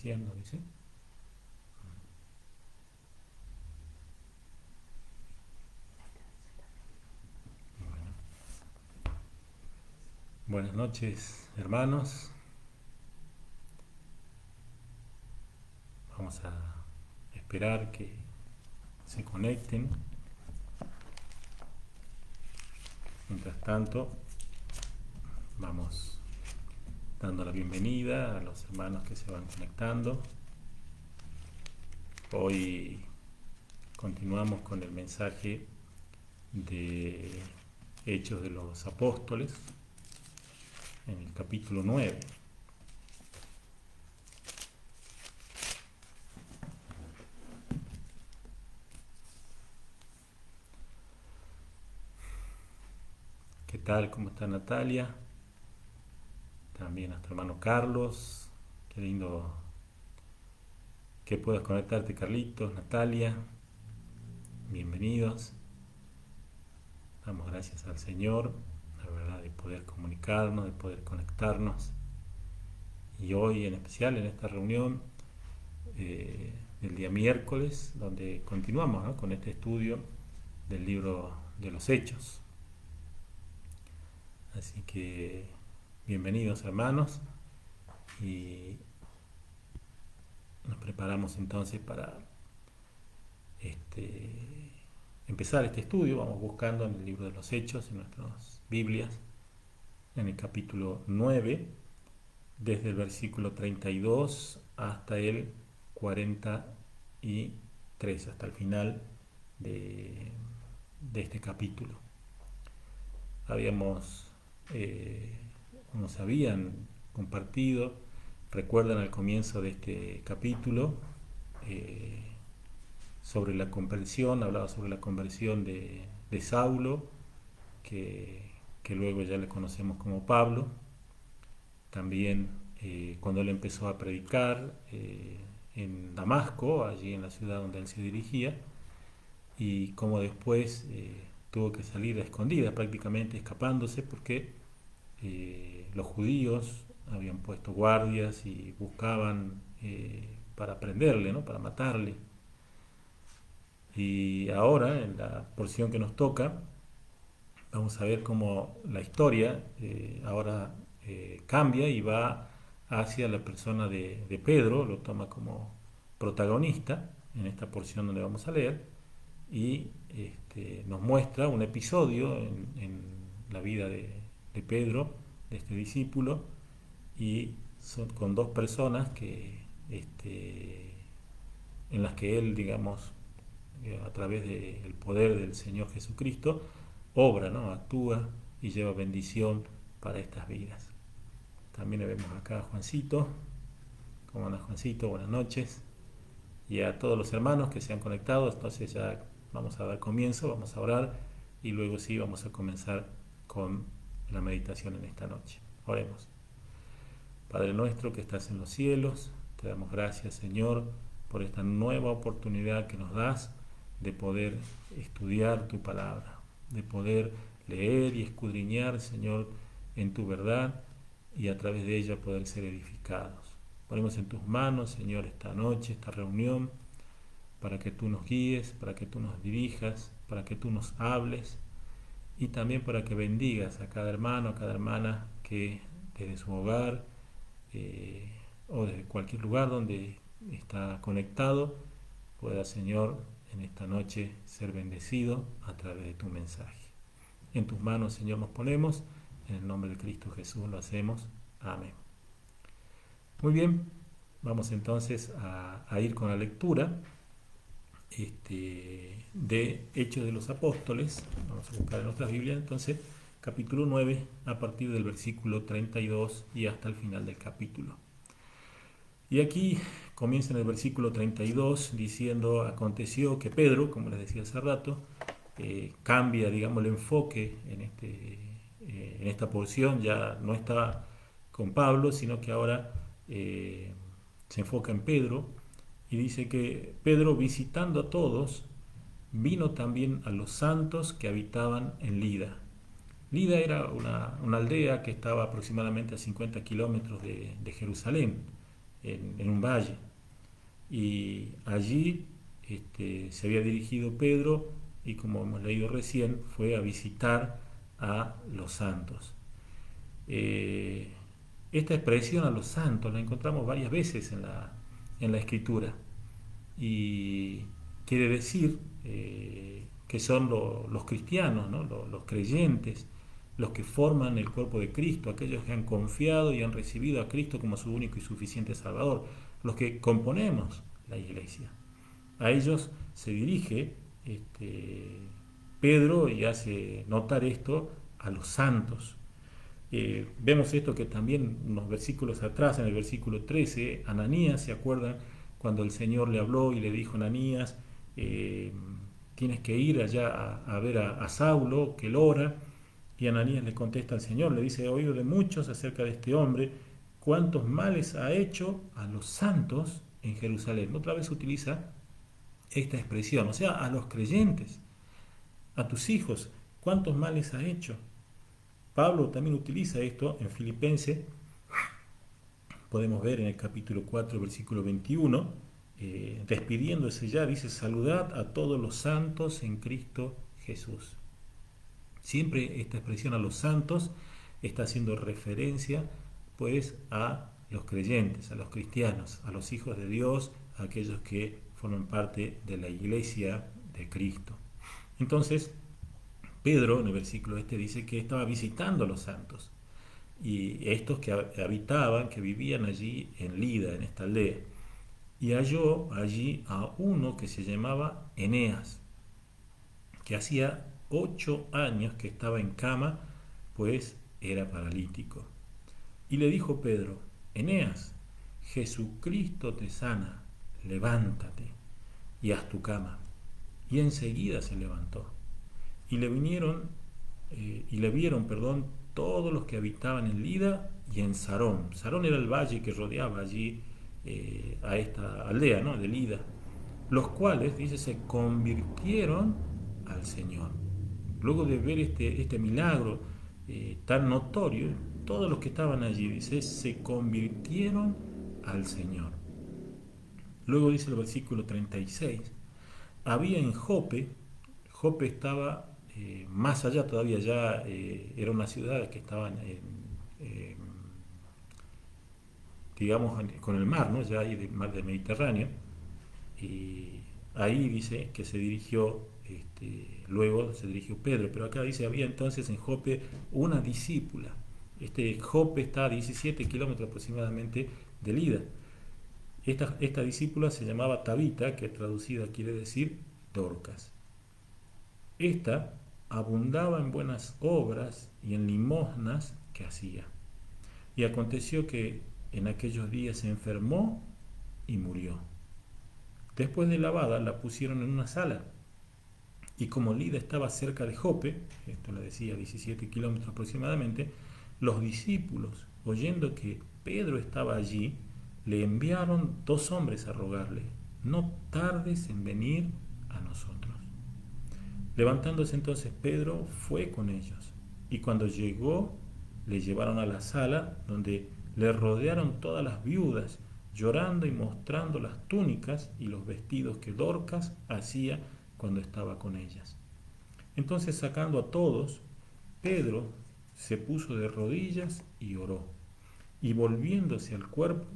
diciendo, dice. Bueno, buenas noches, hermanos. Vamos a esperar que se conecten. Mientras tanto, vamos dando la bienvenida a los hermanos que se van conectando. Hoy continuamos con el mensaje de Hechos de los Apóstoles en el capítulo 9. ¿Qué tal? ¿Cómo está Natalia? También nuestro hermano Carlos. Qué lindo que puedas conectarte, Carlitos, Natalia. Bienvenidos. Damos gracias al Señor, la verdad, de poder comunicarnos, de poder conectarnos. Y hoy en especial en esta reunión del día miércoles, donde continuamos, ¿no?, con este estudio del libro de los Hechos. Así que bienvenidos, hermanos, y nos preparamos entonces para empezar este estudio. Vamos buscando en el libro de los Hechos, en nuestras Biblias, en el capítulo 9, desde el versículo 32 hasta el 43, hasta el final de este capítulo. Nos habían compartido, recuerdan al comienzo de este capítulo, sobre la conversión, hablaba sobre la conversión de Saulo, que luego ya le conocemos como Pablo. También cuando él empezó a predicar en Damasco, allí en la ciudad donde él se dirigía, y cómo después tuvo que salir a escondidas, prácticamente escapándose, porque los judíos habían puesto guardias y buscaban para prenderle, ¿no?, para matarle. Y ahora, en la porción que nos toca, vamos a ver cómo la historia ahora cambia y va hacia la persona de Pedro, lo toma como protagonista en esta porción donde vamos a leer, y nos muestra un episodio en la vida de Pedro, de este discípulo, y son con dos personas en las que él, digamos, a través del poder del Señor Jesucristo, obra, ¿no?, actúa y lleva bendición para estas vidas. También le vemos acá a Juancito. ¿Cómo anda, Juancito? Buenas noches. Y a todos los hermanos que se han conectado. Entonces ya vamos a dar comienzo, vamos a orar y luego sí vamos a comenzar con la meditación en esta noche. Oremos. Padre nuestro que estás en los cielos, te damos gracias, Señor, por esta nueva oportunidad que nos das de poder estudiar tu palabra, de poder leer y escudriñar, Señor, en tu verdad, y a través de ella poder ser edificados. Ponemos en tus manos, Señor, esta noche, esta reunión, para que tú nos guíes, para que tú nos dirijas, para que tú nos hables, y también para que bendigas a cada hermano, a cada hermana que desde su hogar o desde cualquier lugar donde está conectado pueda, Señor, en esta noche ser bendecido a través de tu mensaje. En tus manos, Señor, nos ponemos. En el nombre de Cristo Jesús lo hacemos. Amén. Muy bien, vamos entonces a ir con la lectura de Hechos de los Apóstoles. Vamos a buscar en nuestras Biblias, entonces, capítulo 9, a partir del versículo 32 y hasta el final del capítulo. Y aquí comienza en el versículo 32 diciendo: aconteció que Pedro, como les decía hace rato, cambia, digamos, el enfoque en esta porción. Ya no está con Pablo, sino que ahora se enfoca en Pedro, y dice que Pedro, visitando a todos, vino también a los santos que habitaban en Lida. Lida era una aldea que estaba aproximadamente a 50 kilómetros de Jerusalén. en un valle. Y allí se había dirigido Pedro y, como hemos leído recién, fue a visitar a los santos. Eh, Esta expresión a los santos la encontramos varias veces en la Escritura y quiere decir que son los cristianos, ¿no? Los creyentes, los que forman el cuerpo de Cristo, aquellos que han confiado y han recibido a Cristo como su único y suficiente Salvador, los que componemos la iglesia. A ellos se dirige Pedro y hace notar esto a los santos. Vemos esto que también unos versículos atrás, en el versículo 13, Ananías, ¿se acuerdan? Cuando el Señor le habló y le dijo a Ananías, eh, tienes que ir allá a ver a Saulo, que él ora, y Ananías le contesta al Señor, le dice, he oído de muchos acerca de este hombre, cuántos males ha hecho a los santos en Jerusalén. Otra vez utiliza esta expresión, o sea, a los creyentes, a tus hijos, cuántos males ha hecho. Pablo también utiliza esto en Filipenses, podemos ver en el capítulo 4, versículo 21, despidiéndose ya, dice, saludad a todos los santos en Cristo Jesús. Siempre esta expresión a los santos está haciendo referencia pues a los creyentes, a los cristianos, a los hijos de Dios, a aquellos que forman parte de la iglesia de Cristo. Entonces, Pedro en el versículo dice que estaba visitando a los santos y estos que habitaban, que vivían allí en Lida, en esta aldea, y halló allí a uno que se llamaba Eneas, que hacía 8 años que estaba en cama, pues era paralítico. Y le dijo Pedro, Eneas, Jesucristo te sana, levántate y haz tu cama. Y enseguida se levantó. Y le vieron, todos los que habitaban en Lida y en Sarón. Sarón era el valle que rodeaba allí a esta aldea, ¿no?, de Lida, los cuales, dice, se convirtieron al Señor. Luego de ver este milagro tan notorio, todos los que estaban allí, dice, se convirtieron al Señor. Luego dice el versículo 36, había en Jope estaba más allá todavía, ya era una ciudad que estaba digamos, con el mar, ¿no?, ya ahí del mar del Mediterráneo, y ahí dice que se dirigió, luego se dirigió Pedro, pero acá dice, había entonces en Jope una discípula. Jope está a 17 kilómetros aproximadamente de Lida. Esta discípula se llamaba Tabita, que traducida quiere decir Dorcas. Esta abundaba en buenas obras y en limosnas que hacía. Y aconteció que en aquellos días se enfermó y murió. Después de lavada la pusieron en una sala, y como Lida estaba cerca de Jope, esto le decía 17 kilómetros aproximadamente, los discípulos, oyendo que Pedro estaba allí, le enviaron 2 hombres a rogarle, no tardes en venir a nosotros. Levantándose entonces Pedro fue con ellos, y cuando llegó le llevaron a la sala donde le rodearon todas las viudas, llorando y mostrando las túnicas y los vestidos que Dorcas hacía cuando estaba con ellas. Entonces, sacando a todos, Pedro se puso de rodillas y oró, y volviéndose al cuerpo,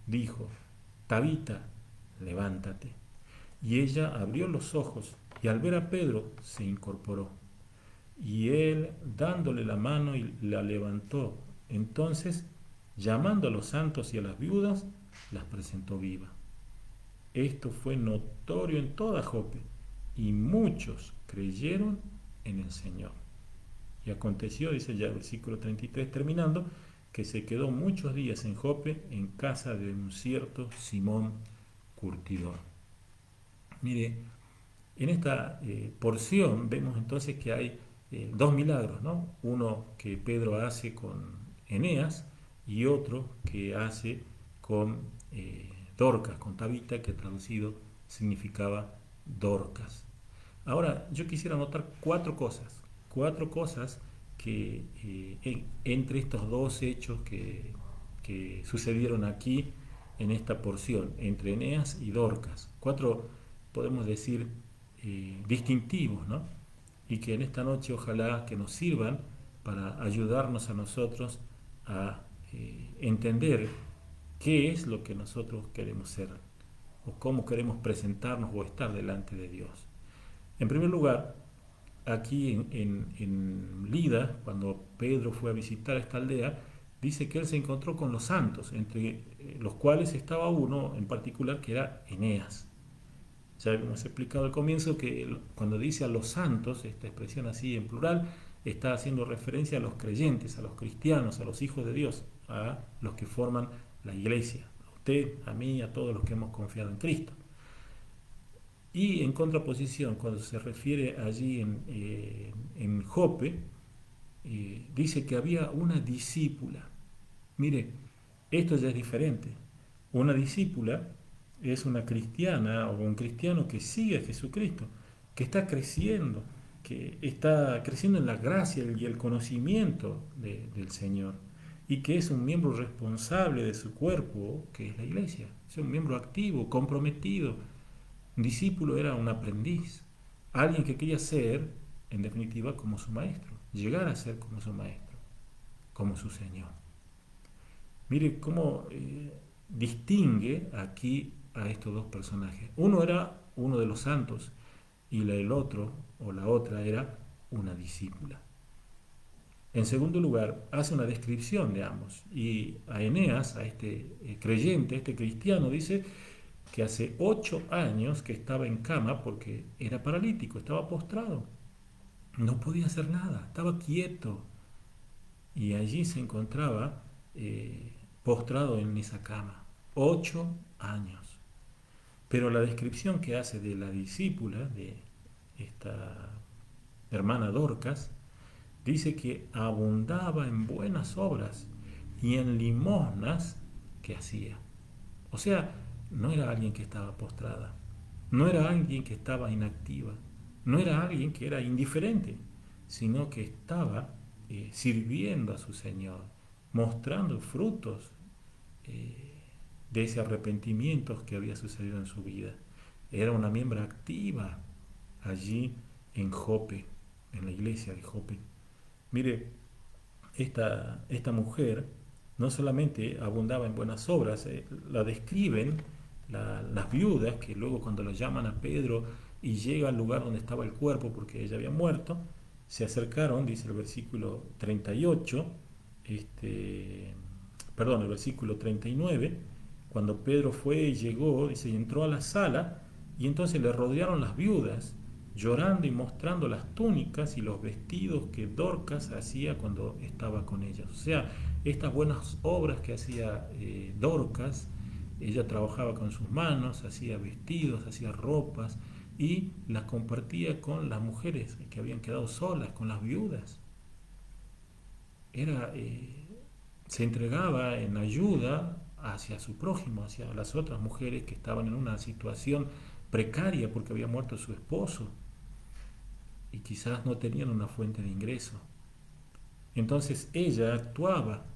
dijo, Tabita, levántate. Y ella abrió los ojos, y al ver a Pedro se incorporó. Y él, dándole la mano, y la levantó. Entonces, llamando a los santos y a las viudas, las presentó viva. Esto fue notorio en toda Jope, y muchos creyeron en el Señor. Y aconteció, dice ya el versículo 33 terminando, que se quedó muchos días en Jope, en casa de un cierto Simón curtidor. Mire, en esta porción vemos entonces que hay 2 milagros, ¿no? Uno que Pedro hace con Eneas y otro que hace con Dorcas, con Tabita, que traducido significaba Dorcas. Ahora, yo quisiera anotar 4 cosas que entre estos 2 hechos que sucedieron aquí en esta porción entre Eneas y Dorcas. Cuatro, podemos decir, distintivos, ¿no? Y que en esta noche ojalá que nos sirvan para ayudarnos a nosotros a entender qué es lo que nosotros queremos ser o cómo queremos presentarnos o estar delante de Dios. En primer lugar, aquí en Lida, cuando Pedro fue a visitar esta aldea, dice que él se encontró con los santos, entre los cuales estaba uno en particular que era Eneas. Ya hemos explicado al comienzo que cuando dice a los santos, esta expresión así en plural, está haciendo referencia a los creyentes, a los cristianos, a los hijos de Dios, a los que forman la iglesia, a usted, a mí, a todos los que hemos confiado en Cristo. Y en contraposición, cuando se refiere allí en Jope, dice que había una discípula. Mire, esto ya es diferente. Una discípula es una cristiana o un cristiano que sigue a Jesucristo, que está creciendo en la gracia y el conocimiento del Señor, y que es un miembro responsable de su cuerpo, que es la iglesia. Es un miembro activo, comprometido. Un discípulo era un aprendiz, alguien que quería ser, en definitiva, como su maestro, llegar a ser como su maestro, como su Señor. Mire cómo distingue aquí a estos dos personajes. Uno era uno de los santos y el otro o la otra era una discípula. En segundo lugar, hace una descripción de ambos y a Eneas, a este creyente, a este cristiano, dice que hace 8 años que estaba en cama porque era paralítico, estaba postrado, no podía hacer nada, estaba quieto y allí se encontraba postrado en esa cama. 8 años. Pero la descripción que hace de la discípula, de esta hermana Dorcas, dice que abundaba en buenas obras y en limosnas que hacía. O sea, no era alguien que estaba postrada, no era alguien que estaba inactiva, no era alguien que era indiferente, sino que estaba sirviendo a su Señor, mostrando frutos de ese arrepentimiento que había sucedido en su vida. Era una miembro activa allí en Jope, en la iglesia de Jope. Mire, esta mujer no solamente abundaba en buenas obras, la describen las viudas, que luego cuando lo llaman a Pedro y llega al lugar donde estaba el cuerpo porque ella había muerto, se acercaron, dice el versículo 38, el versículo 39, cuando Pedro fue y llegó, dice, y entró a la sala, y entonces le rodearon las viudas, llorando y mostrando las túnicas y los vestidos que Dorcas hacía cuando estaba con ellas. O sea, estas buenas obras que hacía Dorcas, ella trabajaba con sus manos, hacía vestidos, hacía ropas y las compartía con las mujeres que habían quedado solas, con las viudas. Se entregaba en ayuda hacia su prójimo, hacia las otras mujeres que estaban en una situación precaria porque había muerto su esposo y quizás no tenían una fuente de ingreso. Entonces ella actuaba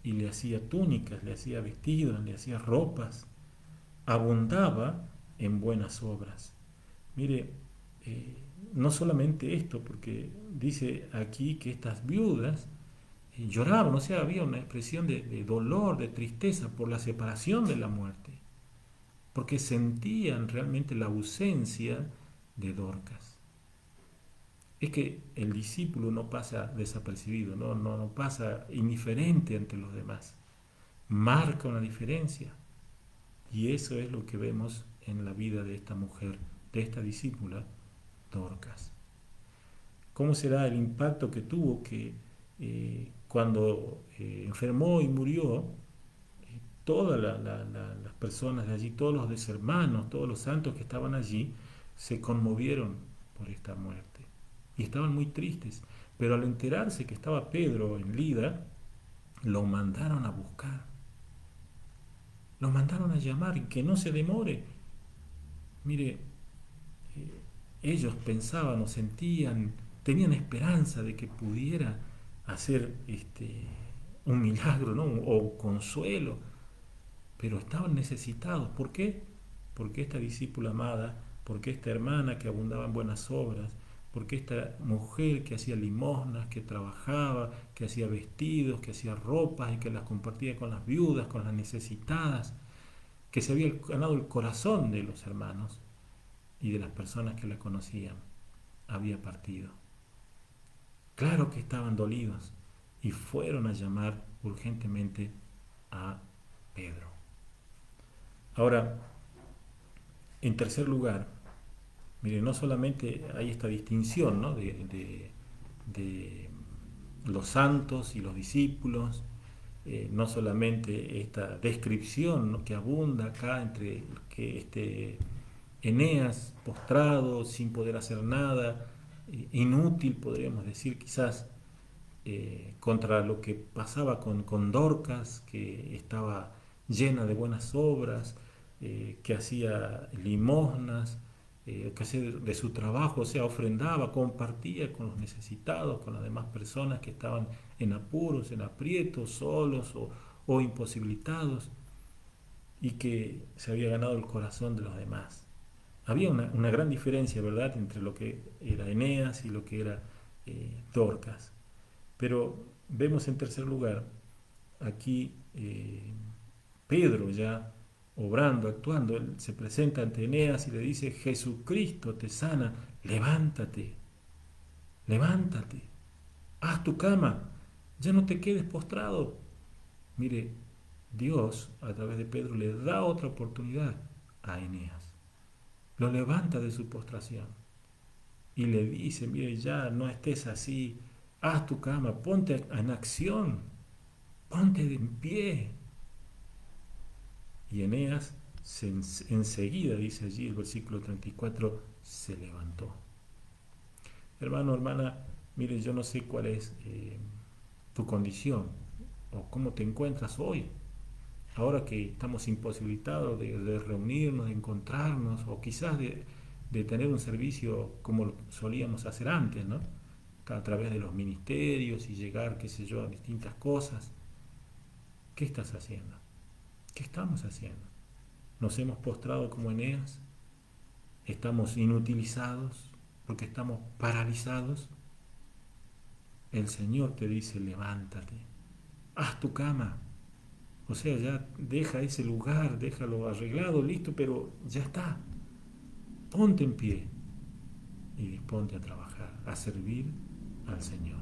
y le hacía túnicas, le hacía vestidos, le hacía ropas, abundaba en buenas obras. Mire, no solamente esto, porque dice aquí que estas viudas lloraban, o sea, había una expresión de dolor, de tristeza por la separación de la muerte, porque sentían realmente la ausencia de Dorcas. Es que el discípulo no pasa desapercibido, no pasa indiferente ante los demás, marca una diferencia. Y eso es lo que vemos en la vida de esta mujer, de esta discípula, Dorcas. ¿Cómo será el impacto que tuvo que cuando enfermó y murió, todas las personas de allí, todos los hermanos, todos los santos que estaban allí, se conmovieron por esta muerte y estaban muy tristes? Pero al enterarse que estaba Pedro en Lida, lo mandaron a buscar, lo mandaron a llamar y que no se demore. Mire, ellos pensaban o sentían, tenían esperanza de que pudiera hacer un milagro, ¿no? O consuelo, pero estaban necesitados. ¿Por qué? Porque esta discípula amada, porque esta hermana que abundaba en buenas obras, porque esta mujer que hacía limosnas, que trabajaba, que hacía vestidos, que hacía ropas y que las compartía con las viudas, con las necesitadas, que se había ganado el corazón de los hermanos y de las personas que la conocían, había partido. Claro que estaban dolidos y fueron a llamar urgentemente a Pedro. Ahora, en tercer lugar, mire, no solamente hay esta distinción, ¿no?, de los santos y los discípulos, no solamente esta descripción, ¿no?, que abunda acá entre que Eneas postrado, sin poder hacer nada, inútil, podríamos decir quizás, contra lo que pasaba con Dorcas, que estaba llena de buenas obras, que hacía limosnas, que hacía de su trabajo, o sea, ofrendaba, compartía con los necesitados, con las demás personas que estaban en apuros, en aprietos, solos o imposibilitados, y que se había ganado el corazón de los demás. Había una gran diferencia, ¿verdad?, entre lo que era Eneas y lo que era Dorcas. Pero vemos en tercer lugar aquí Pedro ya obrando, actuando. Él se presenta ante Eneas y le dice: Jesucristo te sana, levántate, levántate, haz tu cama, ya no te quedes postrado. Mire, Dios a través de Pedro le da otra oportunidad a Eneas, lo levanta de su postración y le dice: mire, ya no estés así, haz tu cama, ponte en acción, ponte en pie. Y Eneas enseguida, dice allí el versículo 34, se levantó. Hermano, hermana, mire, yo no sé cuál es tu condición o cómo te encuentras hoy. Ahora que estamos imposibilitados de reunirnos, de encontrarnos, o quizás de tener un servicio como solíamos hacer antes, ¿no?, a través de los ministerios y llegar, qué sé yo, a distintas cosas. ¿Qué estás haciendo? ¿Qué estamos haciendo? ¿Nos hemos postrado como Eneas? ¿Estamos inutilizados porque estamos paralizados? El Señor te dice: levántate, haz tu cama. O sea, ya deja ese lugar, déjalo arreglado, listo, pero ya está. Ponte en pie y disponte a trabajar, a servir al Señor.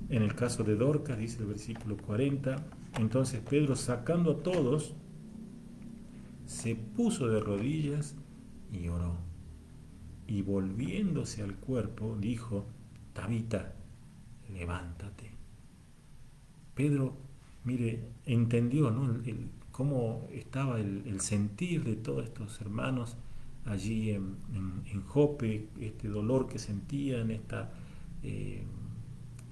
En el caso de Dorcas, dice el versículo 40, entonces Pedro, sacando a todos, se puso de rodillas y oró. Y volviéndose al cuerpo, dijo: Tabita, levántate. Pedro, mire, entendió, ¿no?, cómo estaba el sentir de todos estos hermanos allí en Jope, este dolor que sentían, esta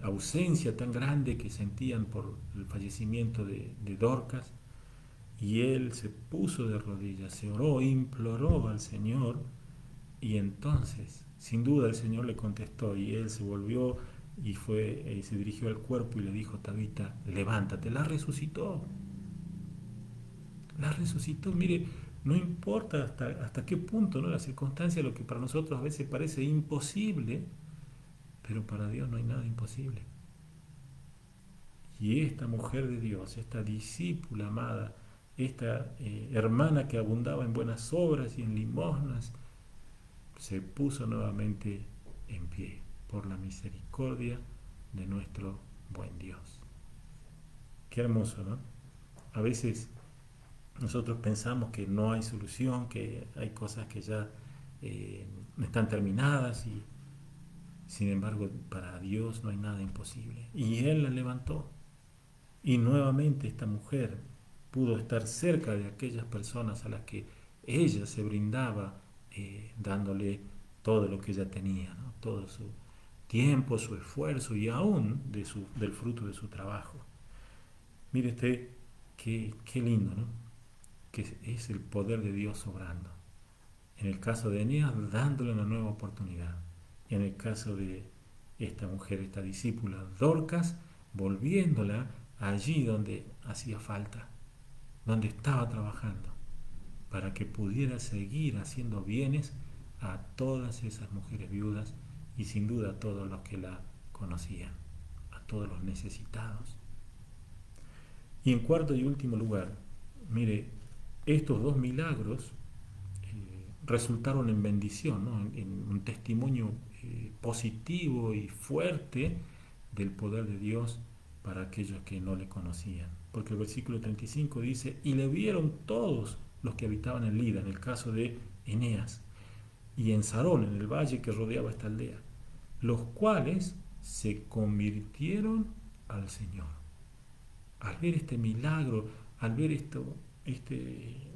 ausencia tan grande que sentían por el fallecimiento de Dorcas. Y él se puso de rodillas, se oró, imploró al Señor, y entonces, sin duda, el Señor le contestó, y él se volvió y se dirigió al cuerpo y le dijo: Tabita, levántate. La resucitó. La resucitó. Mire, no importa hasta qué punto, ¿no?, la circunstancia, lo que para nosotros a veces parece imposible, pero para Dios no hay nada imposible. Y esta mujer de Dios, esta discípula amada, esta hermana que abundaba en buenas obras y en limosnas, se puso nuevamente en pie por la misericordia de nuestro buen Dios. Qué hermoso, ¿no? A veces nosotros pensamos que no hay solución, que hay cosas que ya están terminadas, y sin embargo para Dios no hay nada imposible. Y Él la levantó. Y nuevamente esta mujer pudo estar cerca de aquellas personas a las que ella se brindaba, dándole todo lo que ella tenía, ¿no?, todo su tiempo, su esfuerzo y aún del fruto de su trabajo. Mire usted qué lindo, ¿no?, que es el poder de Dios obrando. En el caso de Eneas, dándole una nueva oportunidad. En el caso de esta mujer, esta discípula, Dorcas, volviéndola allí donde hacía falta, donde estaba trabajando, para que pudiera seguir haciendo bienes a todas esas mujeres viudas y sin duda a todos los que la conocían, a todos los necesitados. Y en cuarto y último lugar, mire, estos dos milagros resultaron en bendición, ¿no? en un testimonio positivo y fuerte del poder de Dios para aquellos que no le conocían. Porque el versículo 35 dice, y le vieron todos los que habitaban en Lida, en el caso de Eneas, y en Sarón, en el valle que rodeaba esta aldea, los cuales se convirtieron al Señor. Al ver este milagro, al ver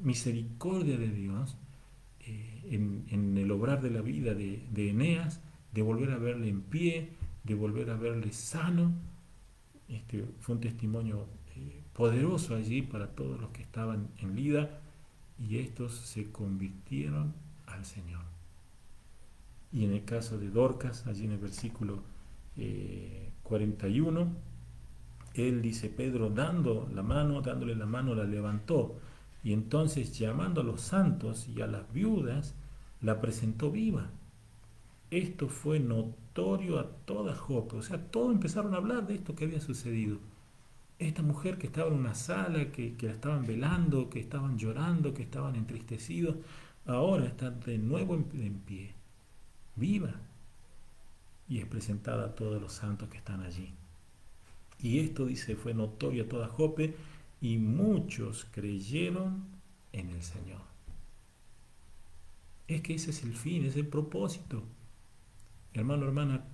misericordia de Dios, en el obrar de la vida de Eneas, de volver a verle en pie, de volver a verle sano. Fue un testimonio poderoso allí para todos los que estaban en Lida, y estos se convirtieron al Señor. Y en el caso de Dorcas, allí en el versículo 41, él dice, Pedro dándole la mano, la levantó, y entonces llamando a los santos y a las viudas, la presentó viva. Esto fue notorio a toda Jope, o sea, todos empezaron a hablar de esto que había sucedido. Esta mujer que estaba en una sala, que la estaban velando, que estaban llorando, que estaban entristecidos, ahora está de nuevo en pie, viva, y es presentada a todos los santos que están allí. Y esto, dice, fue notorio a toda Jope, y muchos creyeron en el Señor. Es que ese es el fin, ese es el propósito. Hermano, hermana,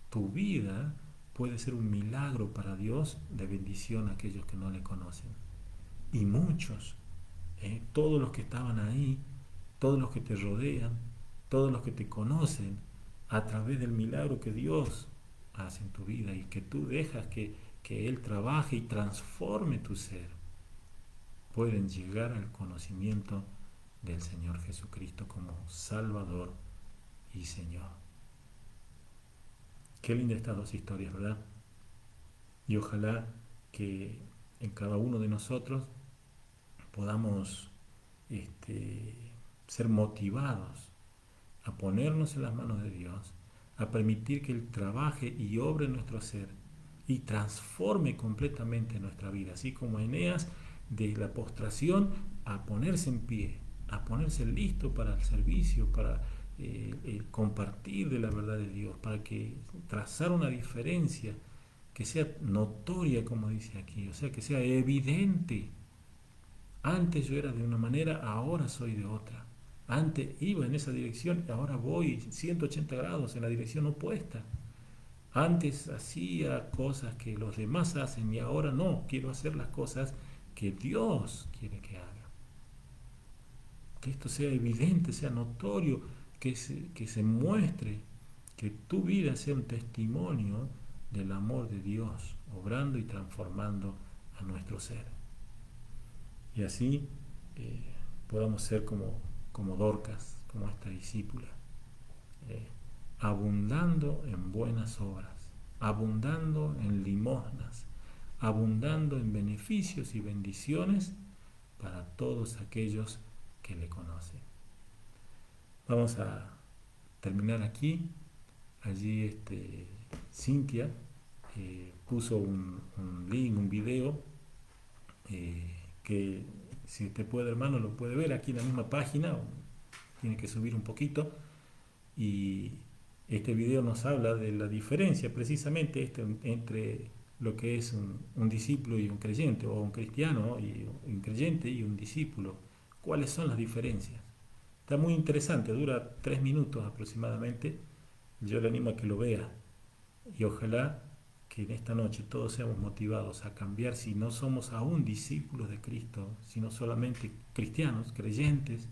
tu vida puede ser un milagro para Dios de bendición a aquellos que no le conocen. Y muchos, todos los que estaban ahí, todos los que te rodean, todos los que te conocen, a través del milagro que Dios hace en tu vida y que tú dejas que Él trabaje y transforme tu ser, pueden llegar al conocimiento del Señor Jesucristo como Salvador y Señor. Qué linda estas dos historias, ¿verdad? Y ojalá que en cada uno de nosotros podamos ser motivados a ponernos en las manos de Dios, a permitir que Él trabaje y obre en nuestro ser y transforme completamente nuestra vida, así como Eneas, de la postración a ponerse en pie, a ponerse listo para el servicio, para el compartir de la verdad de Dios, para que trazar una diferencia que sea notoria, como dice aquí, o sea, que sea evidente. Antes yo era de una manera, ahora soy de otra. Antes iba en esa dirección, ahora voy 180 grados en la dirección opuesta. Antes hacía cosas que los demás hacen y ahora no, quiero hacer las cosas que Dios quiere que haga. Que esto sea evidente, sea notorio, que se muestre, que tu vida sea un testimonio del amor de Dios, obrando y transformando a nuestro ser. Y así podamos ser como Dorcas, como esta discípula, eh, abundando en buenas obras, abundando en limosnas, abundando en beneficios y bendiciones para todos aquellos que le conocen. Vamos a terminar aquí. Allí Cintia puso un link, un video, que si usted puede, hermano, lo puede ver aquí en la misma página, tiene que subir un poquito, y este video nos habla de la diferencia precisamente entre lo que es un discípulo y un creyente, o un cristiano y un creyente y un discípulo. ¿Cuáles son las diferencias? Está muy interesante, dura 3 minutos aproximadamente. Yo le animo a que lo vea, y ojalá que en esta noche todos seamos motivados a cambiar, si no somos aún discípulos de Cristo, sino solamente cristianos, creyentes,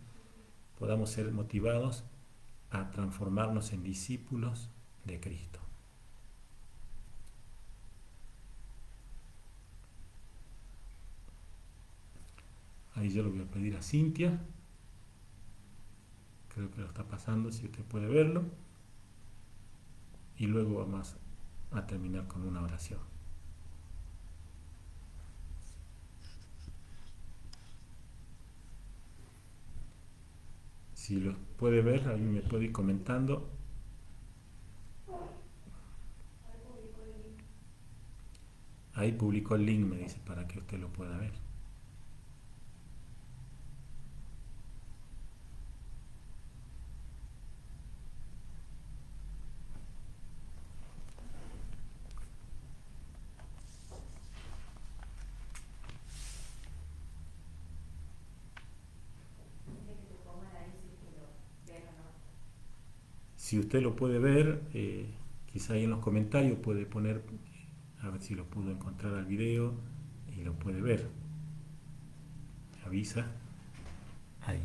podamos ser motivados a transformarnos en discípulos de Cristo. Ahí yo lo voy a pedir a Cintia, creo que lo está pasando, si usted puede verlo, y luego vamos a terminar con una oración. Si los puede ver, ahí me puede ir comentando. Ahí publicó el link, me dice, para que usted lo pueda ver. Si usted lo puede ver, quizá ahí en los comentarios puede poner, a ver si lo pudo encontrar al video y lo puede ver. Me avisa. Ahí.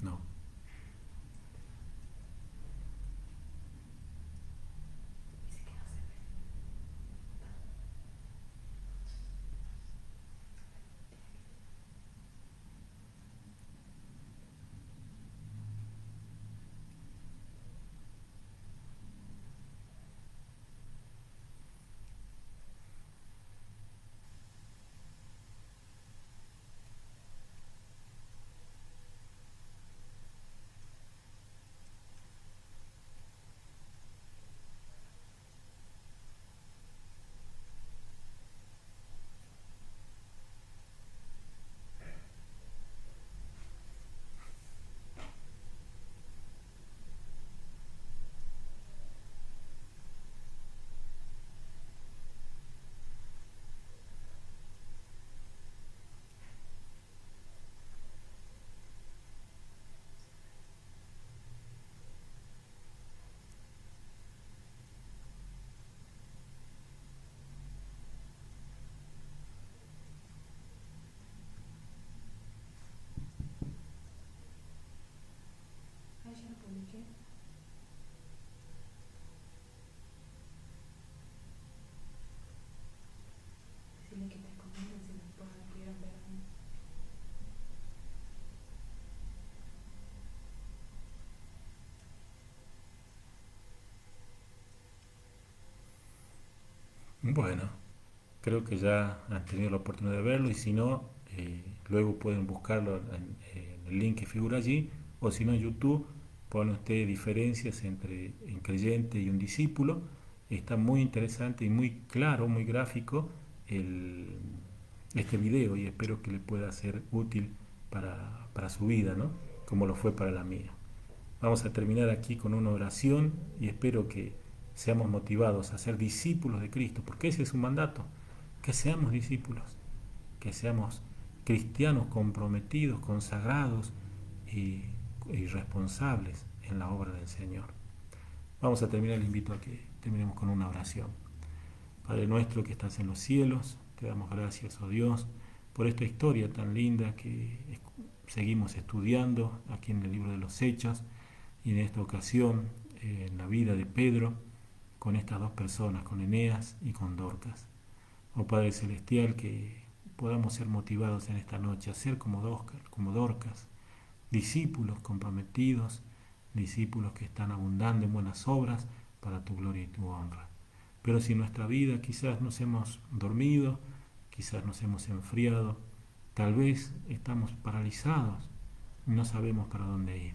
No. Ah, ya lo publiqué. Decirle que te comenten si me pudieron ver. Bueno, creo que ya han tenido la oportunidad de verlo y si no, luego pueden buscarlo en el link que figura allí o si no en YouTube pone usted diferencias entre un creyente y un discípulo. Está muy interesante y muy claro, muy gráfico el, este video y espero que le pueda ser útil para su vida, ¿no? Como lo fue para la mía. Vamos a terminar aquí con una oración y espero que seamos motivados a ser discípulos de Cristo, porque ese es su mandato, que seamos discípulos, que seamos cristianos comprometidos, consagrados y responsables en la obra del Señor. Vamos a terminar, le invito a que terminemos con una oración. Padre nuestro que estás en los cielos, te damos gracias, oh Dios, por esta historia tan linda que seguimos estudiando aquí en el libro de los Hechos y en esta ocasión en la vida de Pedro con estas dos personas, con Eneas y con Dorcas. Oh Padre Celestial, que podamos ser motivados en esta noche a ser como Dorcas, discípulos comprometidos, discípulos que están abundando en buenas obras para tu gloria y tu honra. Pero si en nuestra vida quizás nos hemos dormido, quizás nos hemos enfriado, tal vez estamos paralizados y no sabemos para dónde ir.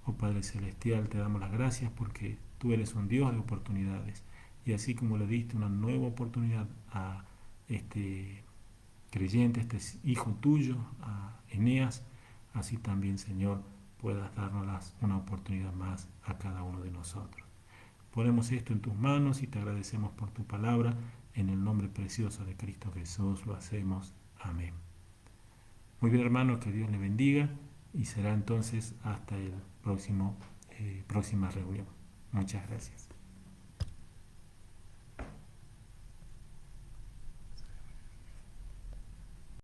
Oh Padre Celestial, te damos las gracias porque tú eres un Dios de oportunidades. Y así como le diste una nueva oportunidad a este creyente, este hijo tuyo, a Eneas, así también, Señor, puedas darnos una oportunidad más a cada uno de nosotros. Ponemos esto en tus manos y te agradecemos por tu palabra En el nombre precioso de Cristo Jesús lo hacemos. Amén. Muy bien, hermanos, que Dios les bendiga y será entonces hasta el próxima reunión. Muchas gracias.